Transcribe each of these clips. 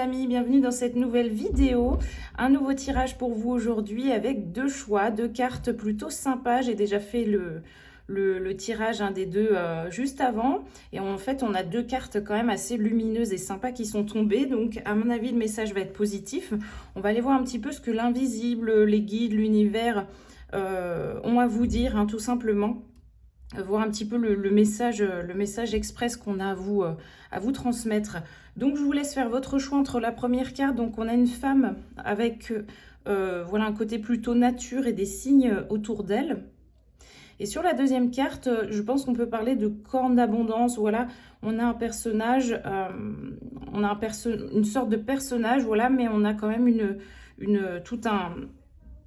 amis, bienvenue dans cette nouvelle vidéo. Un nouveau tirage pour vous aujourd'hui avec deux choix, deux cartes plutôt sympas. J'ai déjà fait le tirage des deux juste avant. Et en fait, on a deux cartes quand même assez lumineuses et sympas qui sont tombées. Donc, à mon avis, le message va être positif. On va aller voir un petit peu ce que l'invisible, les guides, l'univers ont à vous dire, tout simplement. Voir un petit peu le message express qu'on a à vous transmettre. Donc je vous laisse faire votre choix entre la première carte. Donc on a une femme avec voilà, un côté plutôt nature et des signes autour d'elle. Et sur la deuxième carte, je pense qu'on peut parler de corne d'abondance. Voilà, on a un personnage, une sorte de personnage, voilà, mais on a quand même tout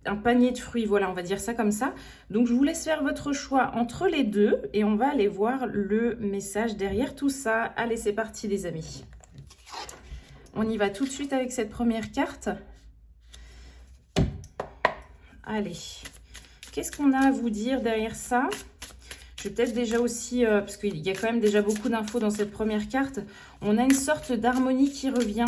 un panier de fruits, voilà, on va dire ça comme ça. Donc, je vous laisse faire votre choix entre les deux et on va aller voir le message derrière tout ça. Allez, c'est parti les amis. On y va tout de suite avec cette première carte. Allez, qu'est-ce qu'on a à vous dire derrière ça? Je vais peut-être déjà aussi, parce qu'il y a quand même déjà beaucoup d'infos dans cette première carte, on a une sorte d'harmonie qui revient.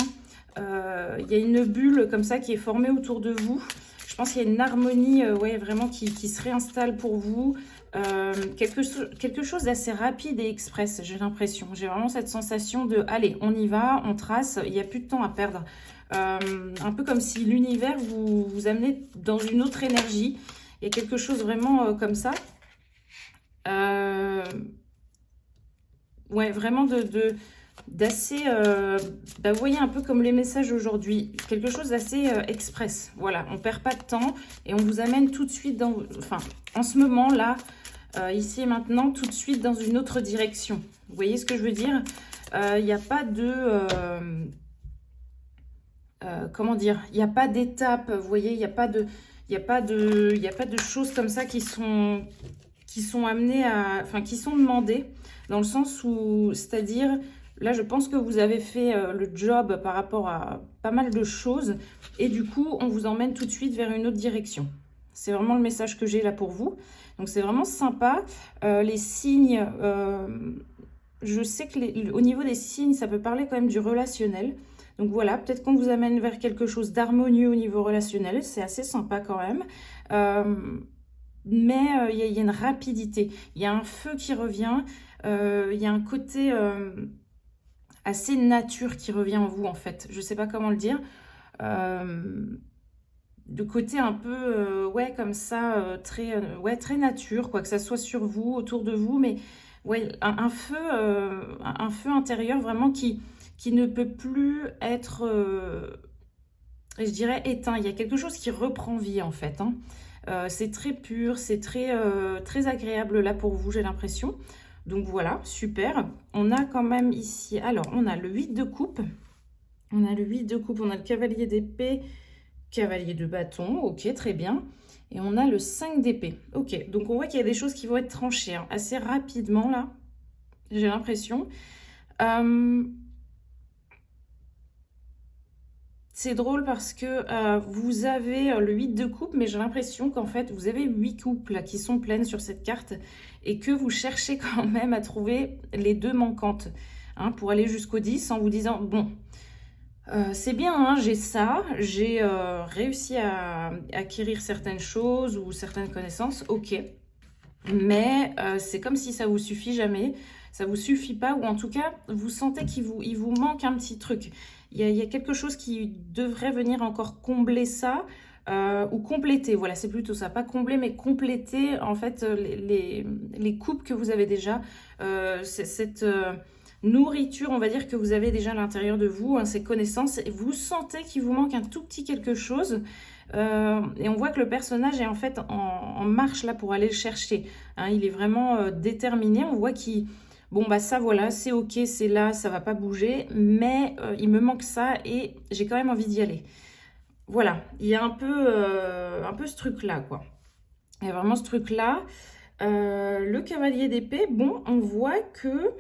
Il y a une bulle comme ça qui est formée autour de vous. Je pense qu'il y a une harmonie ouais, vraiment qui se réinstalle pour vous. Quelque chose d'assez rapide et express, j'ai l'impression. J'ai vraiment cette sensation de, allez, on y va, on trace, il n'y a plus de temps à perdre. Un peu comme si l'univers vous amenait dans une autre énergie. Il y a quelque chose vraiment comme ça. Ouais, vraiment d'assez, vous voyez un peu comme les messages aujourd'hui, quelque chose d'assez express. Voilà, on perd pas de temps et on vous amène tout de suite dans, enfin, en ce moment là, ici et maintenant, tout de suite dans une autre direction. Vous voyez ce que je veux dire? Il n'y a pas de, comment dire, il n'y a pas d'étape. Vous voyez, il n'y a pas de, choses comme ça qui sont amenées à, enfin, qui sont demandées dans le sens où, c'est-à-dire là, je pense que vous avez fait le job par rapport à pas mal de choses. Et du coup, on vous emmène tout de suite vers une autre direction. C'est vraiment le message que j'ai là pour vous. Donc, c'est vraiment sympa. Les signes, je sais que au niveau des signes, ça peut parler quand même du relationnel. Donc, voilà, peut-être qu'on vous amène vers quelque chose d'harmonieux au niveau relationnel. C'est assez sympa quand même. Mais il y a une rapidité. Il y a un feu qui revient. Il y a un côté assez nature qui revient en vous en fait, je sais pas comment le dire, de côté un peu ouais comme ça, ouais, très nature quoi, que ça soit sur vous, autour de vous, mais ouais, un feu intérieur vraiment qui ne peut plus être je dirais éteint. Il y a quelque chose qui reprend vie en fait, c'est très pur, c'est très agréable là pour vous, j'ai l'impression. Donc voilà, super. On a quand même ici, alors on a le 8 de coupe, on a le 8 de coupe, on a le cavalier d'épée, cavalier de bâton, ok, très bien. Et on a le 5 d'épée, ok. Donc on voit qu'il y a des choses qui vont être tranchées assez rapidement là, j'ai l'impression. C'est drôle parce que vous avez le 8 de coupe, mais j'ai l'impression qu'en fait, vous avez 8 coupes là, qui sont pleines sur cette carte et que vous cherchez quand même à trouver les deux manquantes pour aller jusqu'au 10 en vous disant, bon, c'est bien, j'ai ça, j'ai réussi à acquérir certaines choses ou certaines connaissances, ok, mais c'est comme si ça vous suffit jamais, ça vous suffit pas, ou en tout cas, vous sentez il vous manque un petit truc. Il y a quelque chose qui devrait venir encore combler ça, ou compléter, voilà, c'est plutôt ça, pas combler, mais compléter, en fait, les coupes que vous avez déjà, cette nourriture, on va dire, que vous avez déjà à l'intérieur de vous, ces connaissances, et vous sentez qu'il vous manque un tout petit quelque chose, et on voit que le personnage est en fait en marche là pour aller le chercher, il est vraiment déterminé, on voit qu'il... Bon, bah ça, voilà, c'est ok, c'est là, ça va pas bouger, mais il me manque ça et j'ai quand même envie d'y aller. Voilà, il y a un peu ce truc-là, quoi. Il y a vraiment ce truc-là. Le cavalier d'épée, bon, on voit que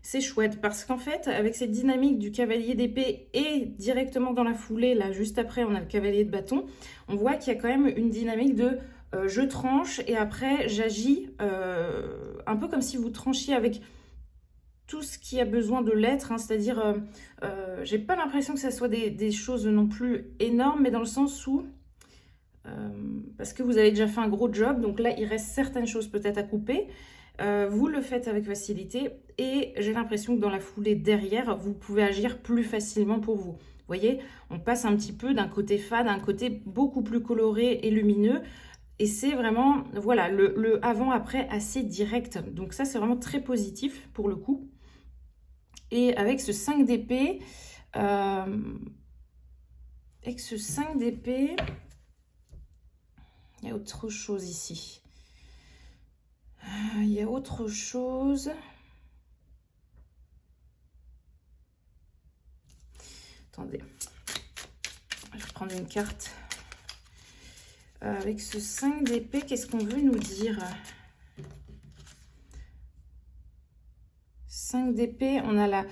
c'est chouette parce qu'en fait, avec cette dynamique du cavalier d'épée et directement dans la foulée, là, juste après, on a le cavalier de bâton, on voit qu'il y a quand même une dynamique de... je tranche et après j'agis un peu comme si vous tranchiez avec tout ce qui a besoin de l'être, hein, c'est-à-dire, j'ai pas l'impression que ça soit des choses non plus énormes, mais dans le sens où, parce que vous avez déjà fait un gros job, donc là, il reste certaines choses peut-être à couper. Vous le faites avec facilité et j'ai l'impression que dans la foulée derrière, vous pouvez agir plus facilement pour vous. Vous voyez, on passe un petit peu d'un côté fade à un côté beaucoup plus coloré et lumineux. Et c'est vraiment, voilà, le avant-après assez direct. Donc ça, c'est vraiment très positif pour le coup. Et avec ce 5 d'épée, il y a autre chose ici. Il y a autre chose. Attendez. Je vais prendre une carte. Avec ce 5 d'épée, qu'est-ce qu'on veut nous dire? 5 d'épée, on a la...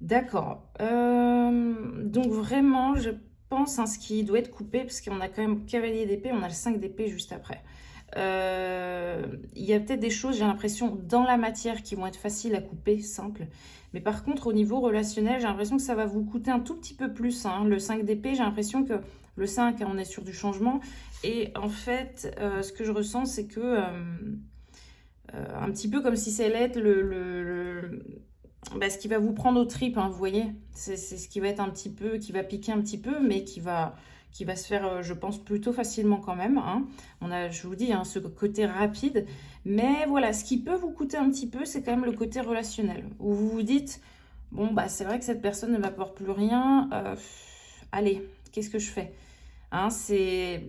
D'accord. Donc vraiment, je pense ce qui doit être coupé, parce qu'on a quand même cavalier d'épée, on a le 5 d'épée juste après. Il y a peut-être des choses, j'ai l'impression, dans la matière qui vont être faciles à couper, simple. Mais par contre, au niveau relationnel, j'ai l'impression que ça va vous coûter un tout petit peu plus. Hein. Le 5 d'épée, j'ai l'impression que le 5, on est sur du changement. Et en fait, ce que je ressens, c'est que... un petit peu comme si ça allait être ce qui va vous prendre aux tripes, hein, vous voyez. C'est ce qui va être un petit peu, qui va piquer un petit peu, mais qui va se faire, je pense, plutôt facilement quand même. Hein. On a, je vous dis, hein, ce côté rapide. Mais voilà, ce qui peut vous coûter un petit peu, c'est quand même le côté relationnel. Où vous vous dites, bon, bah c'est vrai que cette personne ne m'apporte plus rien. Allez, qu'est-ce que je fais? Hein, c'est...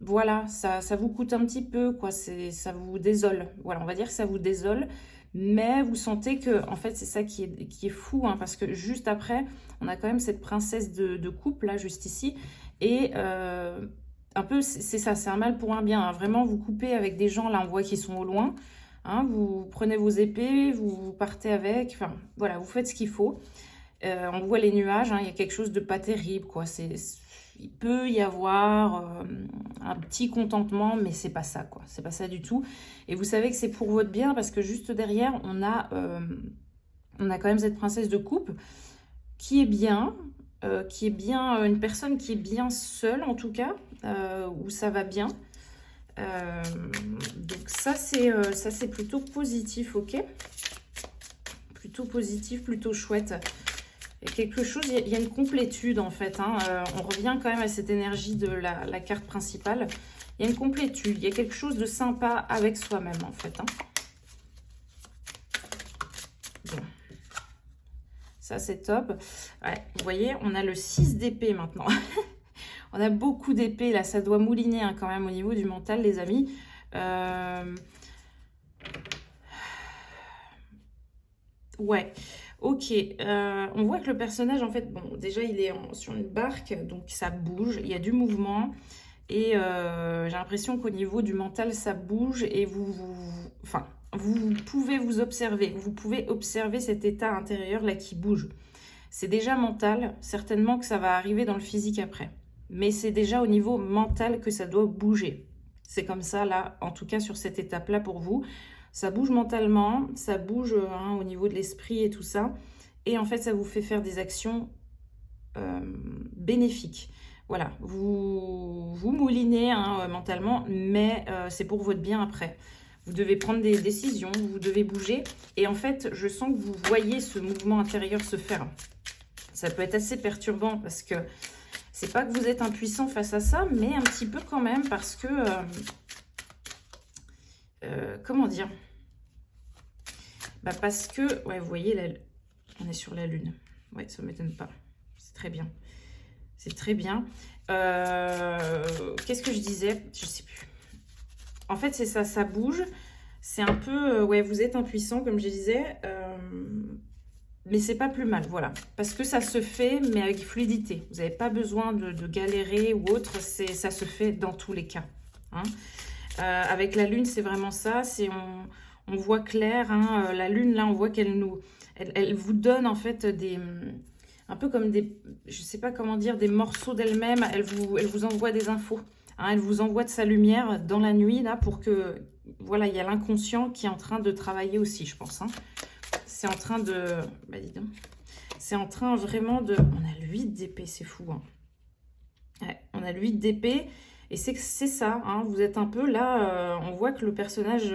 Voilà, ça vous coûte un petit peu, quoi. Ça vous désole. Voilà, on va dire que ça vous désole. Mais vous sentez que, en fait, c'est ça qui est fou, hein, parce que juste après, on a quand même cette princesse de coupe, là, juste ici. Et un peu, c'est ça, c'est un mal pour un bien. Hein. Vraiment, vous coupez avec des gens, là, on voit qu'ils sont au loin. Hein, vous prenez vos épées, vous partez avec. Enfin, voilà, vous faites ce qu'il faut. On voit les nuages, hein, il y a quelque chose de pas terrible, quoi. Il peut y avoir un petit contentement, mais c'est pas ça, quoi. C'est pas ça du tout. Et vous savez que c'est pour votre bien, parce que juste derrière, on a quand même cette princesse de coupe qui est bien, une personne qui est bien seule, en tout cas, où ça va bien. Donc ça, c'est plutôt positif, ok? Plutôt positif, plutôt chouette. Il y a quelque chose, il y a une complétude en fait. Hein. On revient quand même à cette énergie de la carte principale. Il y a une complétude, il y a quelque chose de sympa avec soi-même en fait. Hein. Bon. Ça c'est top. Ouais, vous voyez, on a le 6 d'épée maintenant. On a beaucoup d'épées là, ça doit mouliner hein, quand même au niveau du mental les amis. Ouais. Ok, on voit que le personnage, en fait, bon, déjà, il est sur une barque, donc ça bouge, il y a du mouvement. Et j'ai l'impression qu'au niveau du mental, ça bouge et vous pouvez vous observer. Vous pouvez observer cet état intérieur là qui bouge. C'est déjà mental, certainement que ça va arriver dans le physique après. Mais c'est déjà au niveau mental que ça doit bouger. C'est comme ça, là, en tout cas sur cette étape-là pour vous. Ça bouge mentalement, ça bouge hein, au niveau de l'esprit et tout ça. Et en fait, ça vous fait faire des actions bénéfiques. Voilà, vous moulinez hein, mentalement, mais c'est pour votre bien après. Vous devez prendre des décisions, vous devez bouger. Et en fait, je sens que vous voyez ce mouvement intérieur se faire. Ça peut être assez perturbant parce que c'est pas que vous êtes impuissant face à ça, mais un petit peu quand même parce que... comment dire? Bah parce que, ouais, vous voyez, là, on est sur la lune. Ouais, ça ne m'étonne pas. C'est très bien. C'est très bien. Qu'est-ce que je disais? Je sais plus. En fait, c'est ça, ça bouge. C'est un peu, ouais, vous êtes impuissant, comme je disais. Mais c'est pas plus mal, voilà. Parce que ça se fait, mais avec fluidité. Vous n'avez pas besoin de galérer ou autre. Ça se fait dans tous les cas. Hein. Avec la lune, c'est vraiment ça. On voit clair. Hein, la lune, là, on voit qu'elle elle vous donne en fait un peu comme des, je sais pas comment dire, des morceaux d'elle-même. Elle vous envoie des infos. Hein, elle vous envoie de sa lumière dans la nuit là pour que, voilà, il y a l'inconscient qui est en train de travailler aussi, je pense. Hein. c'est en train de... Bah, dis donc. C'est en train vraiment de... On a le 8 d'épée, c'est fou. Hein. Ouais, on a le 8 d'épée. Et c'est ça, hein, vous êtes un peu là, on voit que le personnage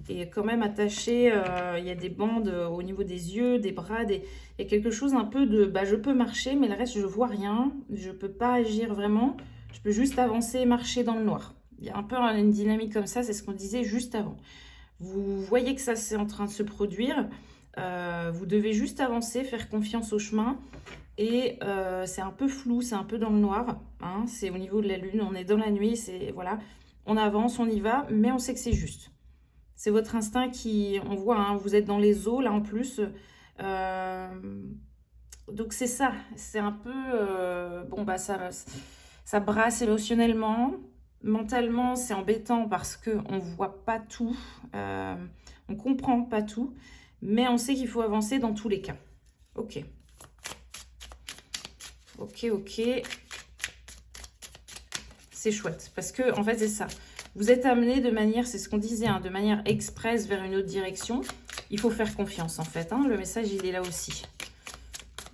est quand même attaché, il y a des bandes au niveau des yeux, des bras, il y a quelque chose un peu de, bah, je peux marcher, mais le reste, je vois rien, je peux pas agir vraiment, je peux juste avancer et marcher dans le noir. Il y a un peu une dynamique comme ça, c'est ce qu'on disait juste avant. Vous voyez que ça, c'est en train de se produire, vous devez juste avancer, faire confiance au chemin. Et c'est un peu flou, c'est un peu dans le noir, hein, c'est au niveau de la lune, on est dans la nuit, c'est voilà, on avance, on y va, mais on sait que c'est juste. C'est votre instinct qui, on voit, hein, vous êtes dans les eaux là en plus, donc c'est ça, c'est un peu, bon bah ça brasse émotionnellement, mentalement c'est embêtant parce qu'on ne voit pas tout, on comprend pas tout, mais on sait qu'il faut avancer dans tous les cas. Ok. Ok. C'est chouette. Parce que, en fait, c'est ça. Vous êtes amené de manière, c'est ce qu'on disait, hein, de manière express vers une autre direction. Il faut faire confiance, en fait. Hein. Le message, il est là aussi.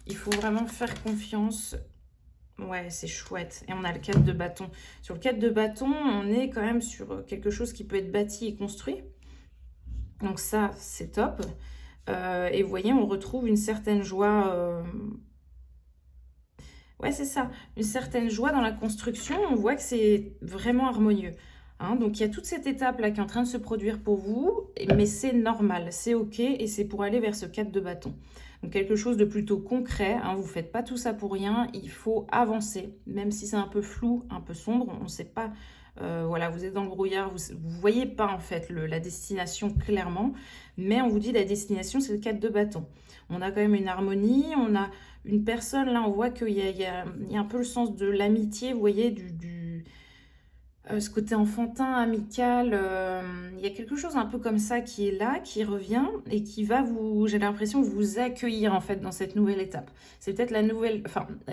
Il faut vraiment faire confiance. Ouais, c'est chouette. Et on a le 4 de bâton. Sur le 4 de bâton, on est quand même sur quelque chose qui peut être bâti et construit. Donc ça, c'est top. Et vous voyez, on retrouve une certaine joie... Ouais, c'est ça. Une certaine joie dans la construction. On voit que c'est vraiment harmonieux. Hein, donc, il y a toute cette étape-là qui est en train de se produire pour vous. Mais c'est normal, c'est OK. Et c'est pour aller vers ce 4 de bâton. Donc, quelque chose de plutôt concret. Hein, vous ne faites pas tout ça pour rien. Il faut avancer. Même si c'est un peu flou, un peu sombre. On ne sait pas. Voilà, vous êtes dans le brouillard. Vous ne voyez pas, en fait, la destination clairement. Mais on vous dit la destination, c'est le 4 de bâton. On a quand même une harmonie. On a... une personne, là, on voit qu'il y a un peu le sens de l'amitié, vous voyez, ce côté enfantin, amical. Il y a quelque chose un peu comme ça qui est là, qui revient et qui va vous, j'ai l'impression, vous accueillir, en fait, dans cette nouvelle étape. C'est peut-être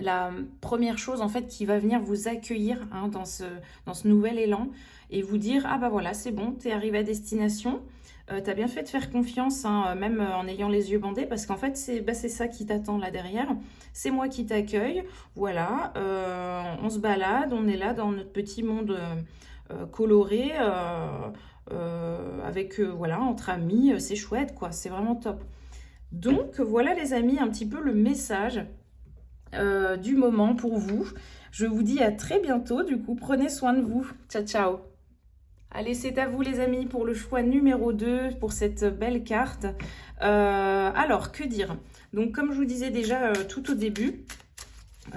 la première chose, en fait, qui va venir vous accueillir hein, dans ce nouvel élan et vous dire, ah bah voilà, c'est bon, t'es arrivé à destination. T'as bien fait de faire confiance, hein, même en ayant les yeux bandés, parce qu'en fait, c'est ça qui t'attend là derrière. C'est moi qui t'accueille. Voilà, on se balade, on est là dans notre petit monde coloré, avec, voilà, entre amis, c'est chouette, quoi. C'est vraiment top. Donc, voilà, les amis, un petit peu le message du moment pour vous. Je vous dis à très bientôt, du coup, prenez soin de vous. Ciao, ciao. Allez, c'est à vous les amis pour le choix numéro 2, pour cette belle carte. Alors, que dire? Donc, comme je vous disais déjà tout au début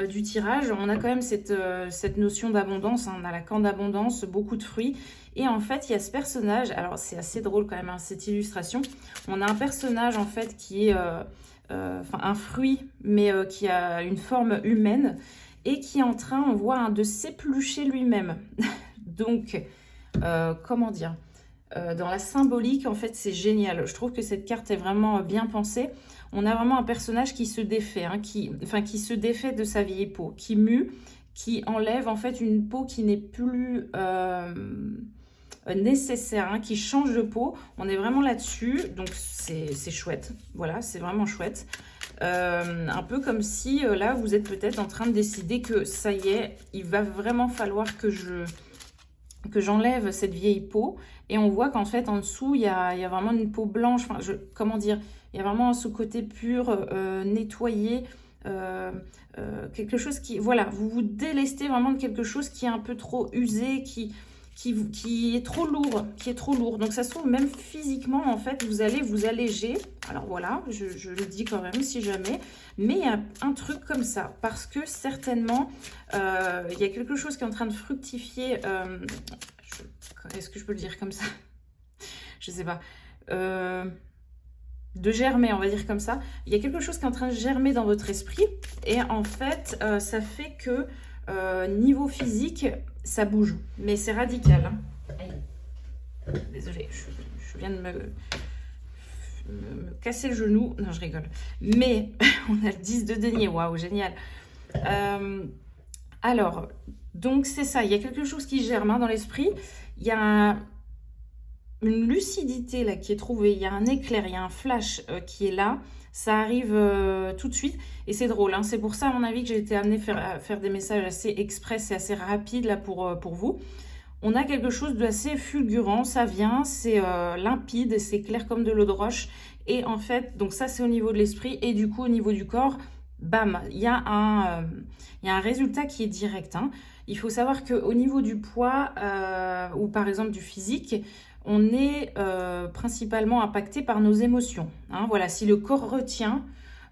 du tirage, on a quand même cette notion d'abondance. Hein, on a la corne d'abondance, beaucoup de fruits. Et en fait, il y a ce personnage, alors c'est assez drôle quand même, hein, cette illustration. On a un personnage en fait qui est un fruit, mais qui a une forme humaine et qui est en train, on voit, hein, de s'éplucher lui-même. Donc... comment dire, dans la symbolique, en fait, c'est génial. Je trouve que cette carte est vraiment bien pensée. On a vraiment un personnage qui se défait, hein, qui se défait de sa vieille peau, qui mue, qui enlève en fait une peau qui n'est plus nécessaire, hein, qui change de peau. On est vraiment là-dessus, donc c'est chouette. Voilà, c'est vraiment chouette. Un peu comme si là, vous êtes peut-être en train de décider que ça y est, il va vraiment falloir que j'enlève cette vieille peau et on voit qu'en fait en dessous il y a vraiment une peau blanche, enfin, comment dire, il y a vraiment ce côté pur, nettoyé, quelque chose qui, voilà, vous vous délestez vraiment de quelque chose qui est un peu trop usé, qui est trop lourd, donc ça se trouve même physiquement en fait vous allez vous alléger. Alors voilà, je le dis quand même si jamais, mais il y a un truc comme ça parce que certainement il y a quelque chose qui est en train de fructifier. Est-ce que je peux le dire comme ça? Je sais pas. De germer, on va dire comme ça. Il y a quelque chose qui est en train de germer dans votre esprit et en fait ça fait que niveau physique ça bouge, mais c'est radical, hein. Désolée, je viens de me casser le genou. Non, je rigole. Mais on a le 10 de denier. Waouh, génial. Alors, donc c'est ça. Il y a quelque chose qui germe, hein, dans l'esprit. Il y a une lucidité là qui est trouvée, il y a un éclair, il y a un flash qui est là, ça arrive tout de suite et c'est drôle, hein. C'est pour ça à mon avis que j'ai été amenée à faire des messages assez express et assez rapides là pour vous. On a quelque chose d'assez fulgurant, ça vient, c'est limpide, c'est clair comme de l'eau de roche. Et en fait, donc ça c'est au niveau de l'esprit et du coup au niveau du corps, bam, il y a un résultat qui est direct, hein. Il faut savoir qu'au niveau du poids ou par exemple du physique, on est principalement impacté par nos émotions, hein. Voilà, si le corps retient,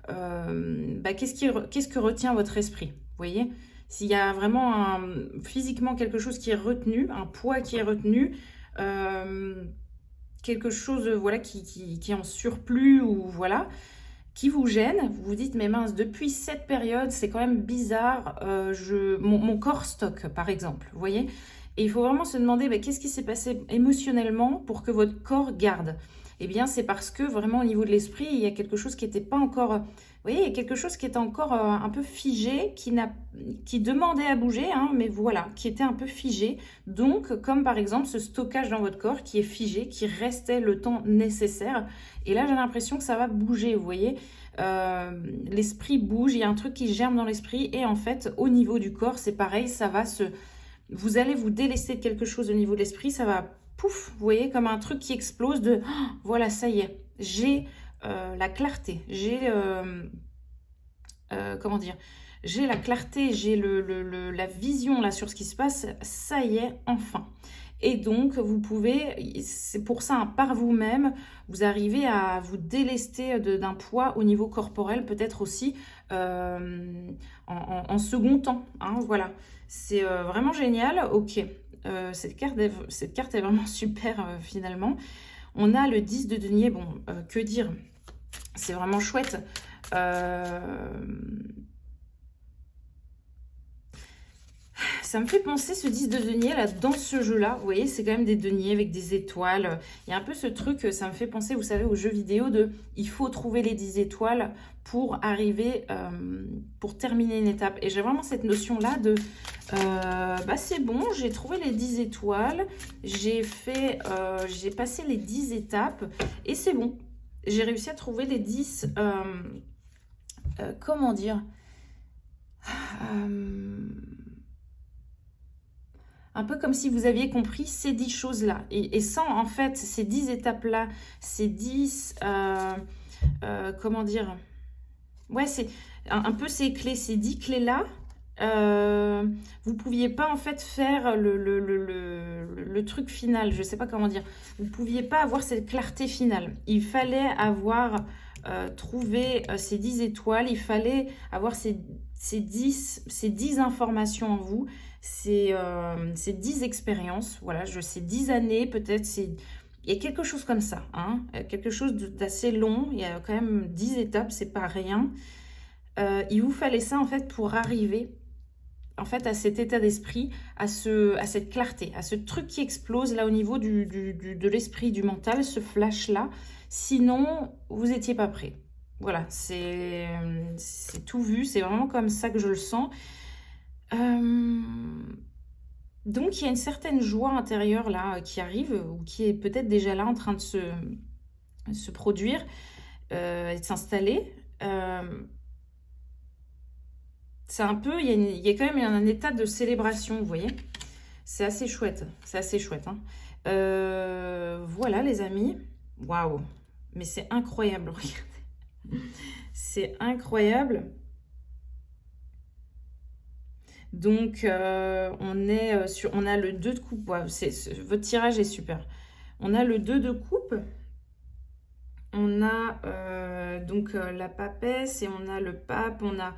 qu'est-ce que retient votre esprit? Vous voyez? S'il y a vraiment physiquement quelque chose qui est retenu, un poids qui est retenu, quelque chose voilà, qui est en surplus ou voilà, qui vous gêne, vous vous dites mais mince, depuis cette période, c'est quand même bizarre, mon corps stocke par exemple, vous voyez? Et il faut vraiment se demander qu'est-ce qui s'est passé émotionnellement pour que votre corps garde? Eh bien, c'est parce que vraiment au niveau de l'esprit, il y a quelque chose qui n'était pas encore, vous voyez, il y a quelque chose qui était encore un peu figé, qui demandait à bouger, hein, mais voilà, qui était un peu figé. Donc, comme par exemple ce stockage dans votre corps qui est figé, qui restait le temps nécessaire. Et là, j'ai l'impression que ça va bouger, vous voyez. L'esprit bouge, il y a un truc qui germe dans l'esprit. Et en fait, au niveau du corps, c'est pareil, ça va se... Vous allez vous délester de quelque chose au niveau de l'esprit, ça va, pouf, vous voyez, comme un truc qui explose de... Oh, voilà, ça y est, j'ai la clarté, j'ai... comment dire, j'ai la clarté, j'ai la vision là sur ce qui se passe, ça y est, enfin. Et donc, vous pouvez, c'est pour ça, hein, par vous-même, vous arrivez à vous délester d'un poids au niveau corporel, peut-être aussi en second temps, hein, voilà. C'est vraiment génial, ok. Cette carte est vraiment super finalement. On a le 10 de denier, bon, que dire, c'est vraiment chouette. Ça me fait penser ce 10 de denier là dans ce jeu là, vous voyez c'est quand même des deniers avec des étoiles, il y a un peu ce truc, ça me fait penser vous savez aux jeux vidéo de il faut trouver les 10 étoiles pour arriver, pour terminer une étape et j'ai vraiment cette notion là de c'est bon j'ai trouvé les 10 étoiles, j'ai passé les 10 étapes et c'est bon, j'ai réussi à trouver les 10 comment dire un peu comme si vous aviez compris ces 10 choses-là. Et sans, en fait, ces 10 étapes-là, ces 10... comment dire? Ouais, c'est un peu ces clés, ces 10 clés-là. Vous ne pouviez pas, en fait, faire le truc final. Je ne sais pas comment dire. Vous ne pouviez pas avoir cette clarté finale. Il fallait avoir... trouvé ces 10 étoiles. Il fallait avoir ces 10 informations en vous. C'est 10 expériences, voilà, ces 10 années, peut-être, il y a quelque chose comme ça, hein, quelque chose d'assez long, il y a quand même 10 étapes, c'est pas rien. Il vous fallait ça, en fait, pour arriver, en fait, à cet état d'esprit, à cette clarté, à ce truc qui explose, là, au niveau de l'esprit, du mental, ce flash-là, sinon, vous n'étiez pas prêt. Voilà, c'est tout vu, c'est vraiment comme ça que je le sens. Donc, il y a une certaine joie intérieure là qui arrive ou qui est peut-être déjà là en train de se produire et de s'installer. C'est un peu, il y a quand même un état de célébration, vous voyez. C'est assez chouette, hein. Voilà les amis, waouh, mais c'est incroyable, regardez, c'est incroyable. Donc, on a le 2 de coupe. Ouais, votre tirage est super. On a le 2 de coupe. On a donc la papesse et on a le pape. On a...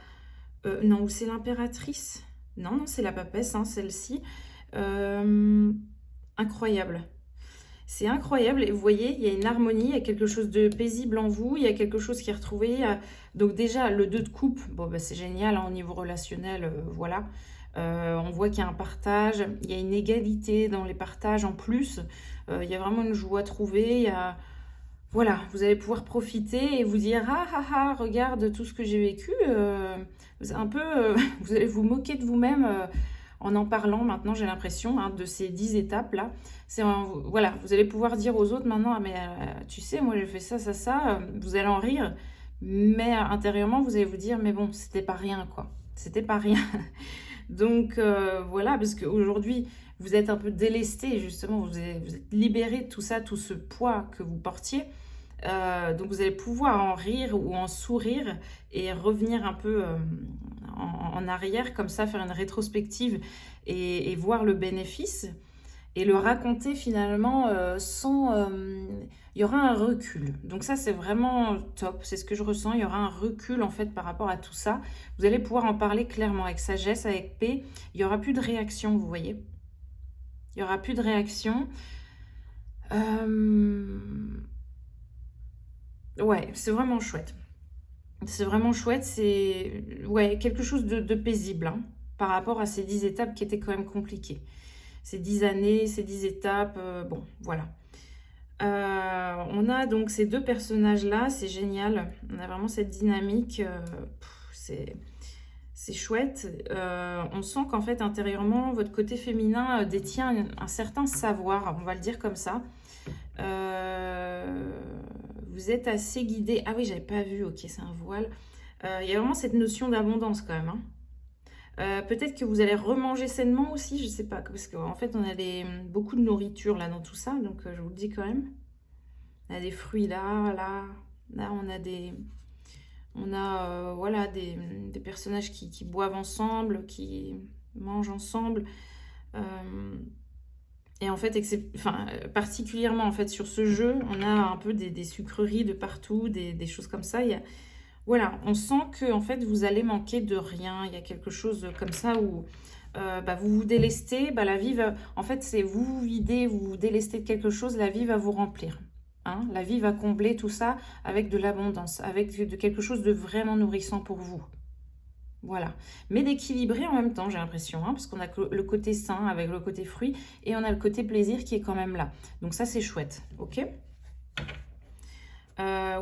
non, ou c'est l'impératrice. Non, c'est la papesse, hein, celle-ci. Incroyable. C'est incroyable. Et vous voyez, il y a une harmonie, il y a quelque chose de paisible en vous. Il y a quelque chose qui est retrouvé. Donc déjà, le 2 de coupe, bon, c'est génial hein, au niveau relationnel, voilà. On voit qu'il y a un partage, il y a une égalité dans les partages en plus. Il y a vraiment une joie trouvée. Voilà, vous allez pouvoir profiter et vous dire « Ah, ah, ah, regarde tout ce que j'ai vécu. Un peu, vous allez vous moquer de vous-même. en parlant maintenant, j'ai l'impression, hein, de ces 10 étapes-là. Voilà, vous allez pouvoir dire aux autres maintenant, ah, mais tu sais, moi j'ai fait ça, ça, ça, vous allez en rire, mais intérieurement, vous allez vous dire, mais bon, c'était pas rien, quoi. C'était pas rien. Donc voilà, parce qu'aujourd'hui, vous êtes un peu délesté, justement, vous êtes libéré de tout ça, tout ce poids que vous portiez. Donc vous allez pouvoir en rire ou en sourire et revenir un peu en arrière, comme ça, faire une rétrospective et voir le bénéfice et le raconter finalement sans... il y aura un recul. Donc ça, c'est vraiment top, c'est ce que je ressens. Il y aura un recul en fait par rapport à tout ça. Vous allez pouvoir en parler clairement, avec sagesse, avec paix. Il n'y aura plus de réaction, vous voyez. Il n'y aura plus de réaction. Ouais, c'est vraiment chouette. C'est vraiment chouette, c'est ouais, quelque chose de paisible hein, par rapport à ces 10 étapes qui étaient quand même compliquées. Ces 10 années, ces 10 étapes, bon, voilà. On a donc ces deux personnages-là, c'est génial. On a vraiment cette dynamique, c'est chouette. On sent qu'en fait, intérieurement, votre côté féminin détient un certain savoir, on va le dire comme ça. Vous êtes assez guidé. Ah oui, j'avais pas vu, ok, c'est un voile. Il y a vraiment cette notion d'abondance quand même. Hein. Peut-être que vous allez remanger sainement aussi, je sais pas, parce qu'en fait, on a beaucoup de nourriture là dans tout ça, donc je vous le dis quand même. On a des fruits là, on a voilà, des personnages qui boivent ensemble, qui mangent ensemble. Et en fait, particulièrement en fait, sur ce jeu, on a un peu des sucreries de partout, des choses comme ça. Voilà, on sent que en fait, vous allez manquer de rien. Il y a quelque chose comme ça où vous vous délestez. La vie va... En fait, c'est vous vous videz, vous vous délestez de quelque chose, la vie va vous remplir. Hein, la vie va combler tout ça avec de l'abondance, avec de quelque chose de vraiment nourrissant pour vous. Voilà, mais d'équilibrer en même temps, j'ai l'impression, hein, parce qu'on a le côté sain avec le côté fruit et on a le côté plaisir qui est quand même là. Donc ça, c'est chouette, ok.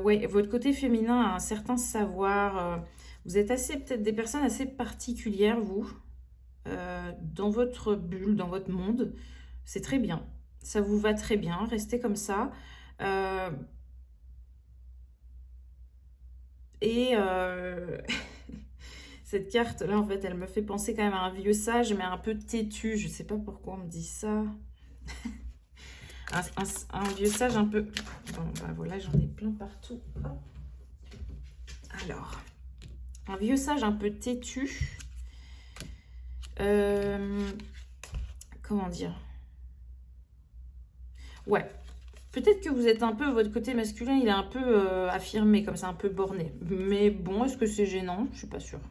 Ouais, votre côté féminin a un certain savoir. Vous êtes peut-être des personnes assez particulières, vous, dans votre bulle, dans votre monde. C'est très bien, ça vous va très bien, restez comme ça. Et cette carte-là, en fait, elle me fait penser quand même à un vieux sage, mais un peu têtu. Je sais pas pourquoi on me dit ça. un vieux sage un peu... Bon, voilà, j'en ai plein partout. Alors, un vieux sage un peu têtu. Comment dire? Ouais. Peut-être que vous êtes un peu, votre côté masculin, il est un peu affirmé, comme ça, un peu borné. Mais bon, est-ce que c'est gênant? Je suis pas sûre.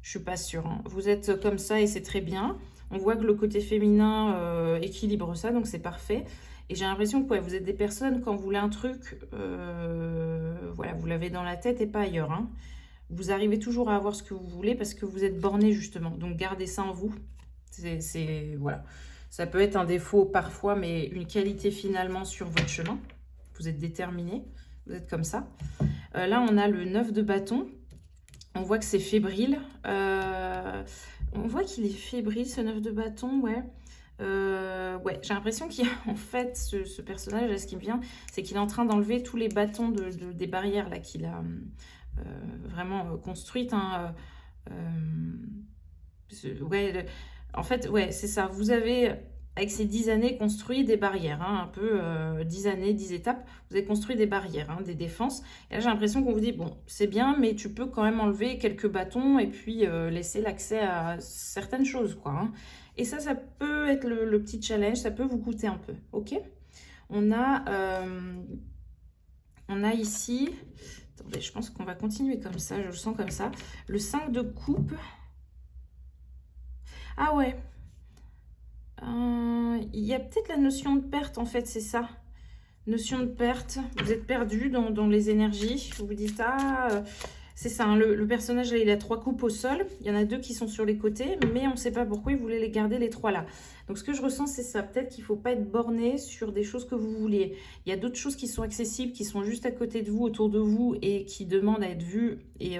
Je suis pas sûre. Hein. Vous êtes comme ça et c'est très bien. On voit que le côté féminin équilibre ça, donc c'est parfait. Et j'ai l'impression que ouais, vous êtes des personnes, quand vous voulez un truc, voilà, vous l'avez dans la tête et pas ailleurs. Hein. Vous arrivez toujours à avoir ce que vous voulez parce que vous êtes borné justement. Donc gardez ça en vous. Voilà. Ça peut être un défaut parfois, mais une qualité finalement sur votre chemin. Vous êtes déterminé, vous êtes comme ça. Là, on a le 9 de bâton. On voit que c'est fébrile. On voit qu'il est fébrile, ce 9 de bâton, ouais. Ouais, j'ai l'impression qu'il y a en fait ce personnage, là, ce qui me vient, c'est qu'il est en train d'enlever tous les bâtons des barrières là qu'il a vraiment construites. Hein, ouais, en fait, ouais, c'est ça. Vous avez, avec ces 10 années, construit des barrières, hein, un peu 10 années, 10 étapes. Vous avez construit des barrières, hein, des défenses. Et là, j'ai l'impression qu'on vous dit, bon, c'est bien, mais tu peux quand même enlever quelques bâtons et puis laisser l'accès à certaines choses, quoi. Hein. Et ça peut être le petit challenge, ça peut vous coûter un peu, ok? On a ici... Attendez, je pense qu'on va continuer comme ça, je le sens comme ça. Le 5 de coupe... Ah ouais, il y a peut-être la notion de perte en fait, c'est ça. Notion de perte, vous êtes perdu dans les énergies, vous vous dites, c'est ça, hein, le personnage là, il a 3 coupes au sol, il y en a 2 qui sont sur les côtés, mais on ne sait pas pourquoi il voulait les garder les 3 là. Donc ce que je ressens, c'est ça, peut-être qu'il ne faut pas être borné sur des choses que vous vouliez. Il y a d'autres choses qui sont accessibles, qui sont juste à côté de vous, autour de vous, et qui demandent à être vues, et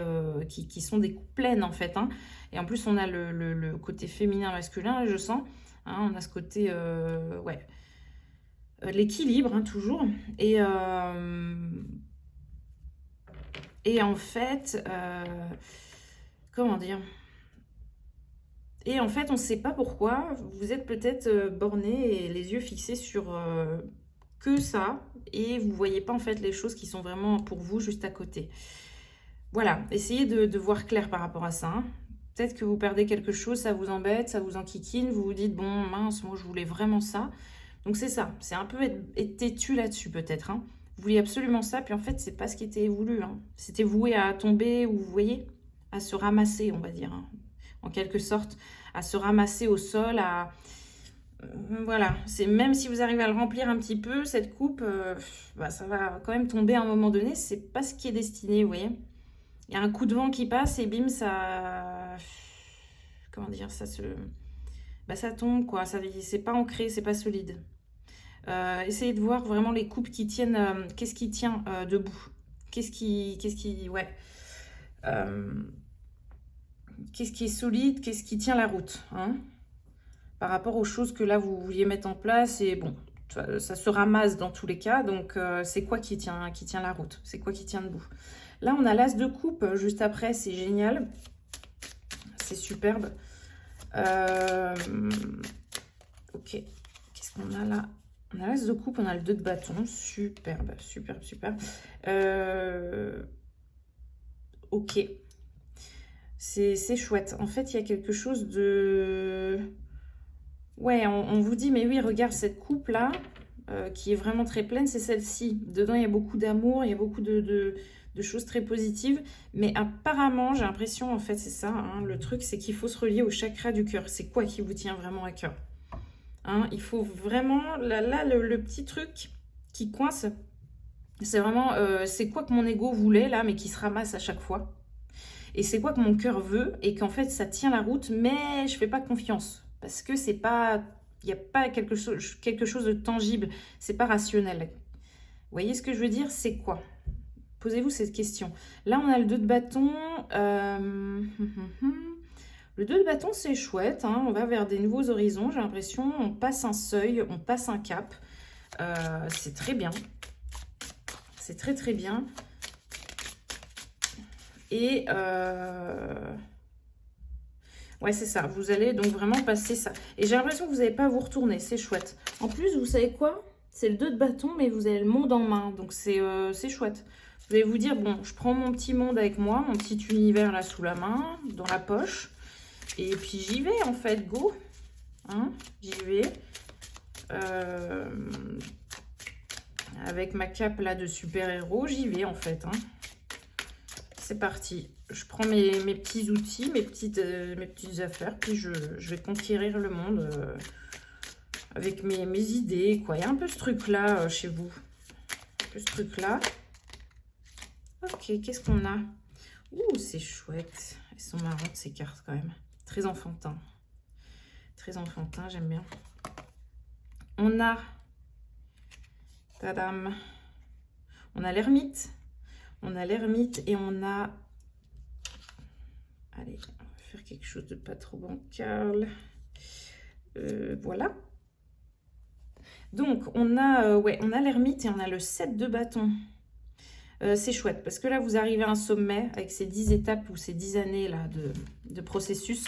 qui sont des coupes pleines en fait, hein. Et en plus, on a le côté féminin, masculin, je sens. Hein, on a ce côté, ouais, l'équilibre, hein, toujours. Et en fait, comment dire? Et en fait, on ne sait pas pourquoi. Vous êtes peut-être borné et les yeux fixés sur que ça. Et vous ne voyez pas en fait les choses qui sont vraiment pour vous juste à côté. Voilà, essayez de voir clair par rapport à ça. Hein. Peut-être que vous perdez quelque chose, ça vous embête, ça vous enquiquine. Vous vous dites, bon, mince, moi je voulais vraiment ça. Donc c'est ça, c'est un peu être têtu là-dessus peut-être. Hein. Vous vouliez absolument ça, puis en fait, c'est pas ce qui était voulu. Hein. C'était voué à tomber, ou vous voyez, à se ramasser, on va dire. Hein. En quelque sorte, à se ramasser au sol, à... Voilà, c'est même si vous arrivez à le remplir un petit peu, cette coupe, bah, ça va quand même tomber à un moment donné. C'est pas ce qui est destiné, vous voyez. Il y a un coup de vent qui passe et bim, ça... Comment dire, ça se... Bah, ça tombe, quoi. Ça, c'est pas ancré, c'est pas solide. Essayez de voir vraiment les coupes qui tiennent... qu'est-ce qui tient debout? Qu'est-ce qui... Ouais. Qu'est-ce qui est solide? Qu'est-ce qui tient la route, hein? Par rapport aux choses que là, vous vouliez mettre en place. Et bon, ça se ramasse dans tous les cas. Donc, c'est quoi qui tient la route? C'est quoi qui tient debout? Là, on a l'as de coupe juste après. C'est génial. C'est superbe. Ok. Qu'est-ce qu'on a là? On a l'as de coupe, on a le 2 de bâton. Superbe, superbe, superbe. Ok. C'est chouette. En fait, il y a quelque chose de... Ouais, on vous dit, mais oui, regarde cette coupe-là, qui est vraiment très pleine, c'est celle-ci. Dedans, il y a beaucoup d'amour, il y a beaucoup de choses très positives. Mais apparemment, j'ai l'impression, en fait, c'est ça, hein, le truc, c'est qu'il faut se relier au chakra du cœur. C'est quoi qui vous tient vraiment à cœur? Hein, il faut vraiment, là le petit truc qui coince, c'est vraiment, c'est quoi que mon ego voulait, là, mais qui se ramasse à chaque fois. Et c'est quoi que mon cœur veut, et qu'en fait, ça tient la route, mais je fais pas confiance. Parce que c'est pas, il n'y a pas quelque chose de tangible, c'est pas rationnel. Vous voyez ce que je veux dire? C'est quoi? Posez-vous cette question. Là, on a le 2 de bâton. Le 2 de bâton, c'est chouette. Hein, on va vers des nouveaux horizons, j'ai l'impression. On passe un seuil, on passe un cap. C'est très bien. C'est très, très bien. Et... ouais, c'est ça. Vous allez donc vraiment passer ça. Et j'ai l'impression que vous n'allez pas vous retourner. C'est chouette. En plus, vous savez quoi? C'est le 2 de bâton, mais vous avez le monde en main. Donc, c'est chouette. Vous allez vous dire, bon, je prends mon petit monde avec moi, mon petit univers là sous la main, dans la poche. Et puis, j'y vais, en fait. Go. Hein, j'y vais. Avec ma cape là de super-héros, j'y vais, en fait. Hein. C'est parti. Je prends mes petits outils, mes petites affaires, puis je vais conquérir le monde avec mes idées, quoi. Il y a un peu ce truc-là chez vous. Un peu ce truc-là. Ok, qu'est-ce qu'on a? Ouh, c'est chouette. Elles sont marrantes, ces cartes, quand même. Très enfantin. Très enfantin, j'aime bien. On a... Tadam. On a l'ermite. On a l'ermite et on a... Allez, on va faire quelque chose de pas trop bancal. Voilà. Donc, on a, ouais, on a l'ermite et on a le 7 de bâton. C'est chouette parce que là, vous arrivez à un sommet avec ces 10 étapes ou ces 10 années là de processus.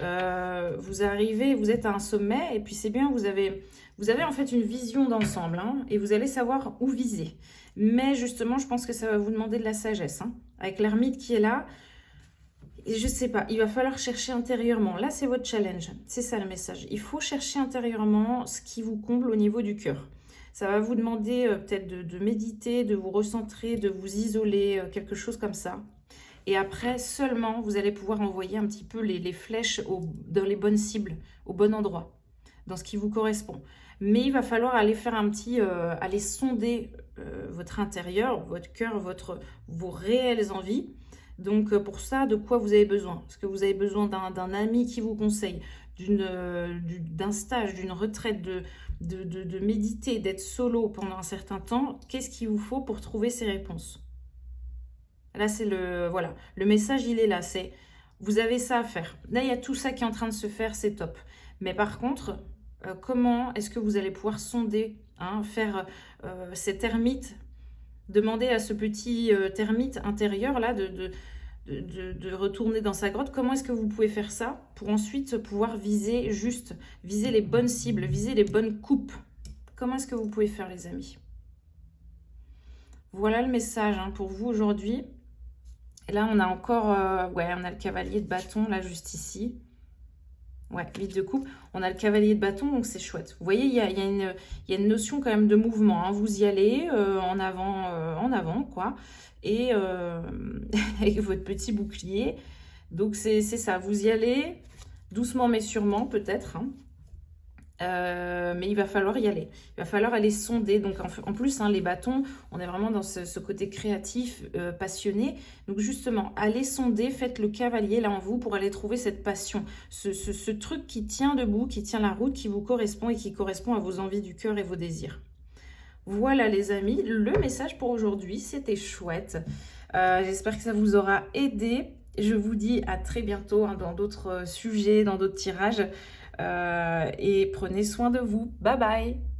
Vous arrivez, vous êtes à un sommet et puis c'est bien, vous avez en fait une vision d'ensemble hein, et vous allez savoir où viser. Mais justement, je pense que ça va vous demander de la sagesse. Hein, avec l'ermite qui est là, et je sais pas, il va falloir chercher intérieurement. Là, c'est votre challenge. C'est ça le message. Il faut chercher intérieurement ce qui vous comble au niveau du cœur. Ça va vous demander peut-être de méditer, de vous recentrer, de vous isoler, quelque chose comme ça. Et après, seulement, vous allez pouvoir envoyer un petit peu les flèches dans les bonnes cibles, au bon endroit, dans ce qui vous correspond. Mais il va falloir aller faire un petit... aller sonder votre intérieur, votre cœur, vos réelles envies. Donc, pour ça, de quoi vous avez besoin? Est-ce que vous avez besoin d'un ami qui vous conseille, d'un stage, d'une retraite, de méditer, d'être solo pendant un certain temps? Qu'est-ce qu'il vous faut pour trouver ces réponses? Là, c'est voilà, le message, il est là. C'est Vous avez ça à faire. Là, il y a tout ça qui est en train de se faire, c'est top. Mais par contre, comment est-ce que vous allez pouvoir sonder, hein, faire cet ermite, demander à ce petit termite intérieur là de retourner dans sa grotte. Comment est-ce que vous pouvez faire ça pour ensuite pouvoir viser juste, viser les bonnes cibles, viser les bonnes coupes? Comment est-ce que vous pouvez faire, les amis? Voilà le message, hein, pour vous aujourd'hui. Et là, on a encore, ouais, on a le cavalier de bâton, là, juste ici. Ouais, 8 de coupe. On a le cavalier de bâton, donc c'est chouette. Vous voyez, il y a une notion quand même de mouvement, hein. Vous y allez en avant, quoi. Et avec votre petit bouclier. Donc, c'est ça. Vous y allez doucement mais sûrement, peut-être, hein. Mais il va falloir y aller. Il va falloir aller sonder. Donc en plus, hein, les bâtons, on est vraiment dans ce côté créatif, passionné. Donc justement, allez sonder, faites le cavalier là en vous pour aller trouver cette passion. Ce truc qui tient debout, qui tient la route, qui vous correspond et qui correspond à vos envies du cœur et vos désirs. Voilà les amis, le message pour aujourd'hui, c'était chouette. J'espère que ça vous aura aidé. Je vous dis à très bientôt, hein, dans d'autres sujets, dans d'autres tirages. Et prenez soin de vous. Bye bye!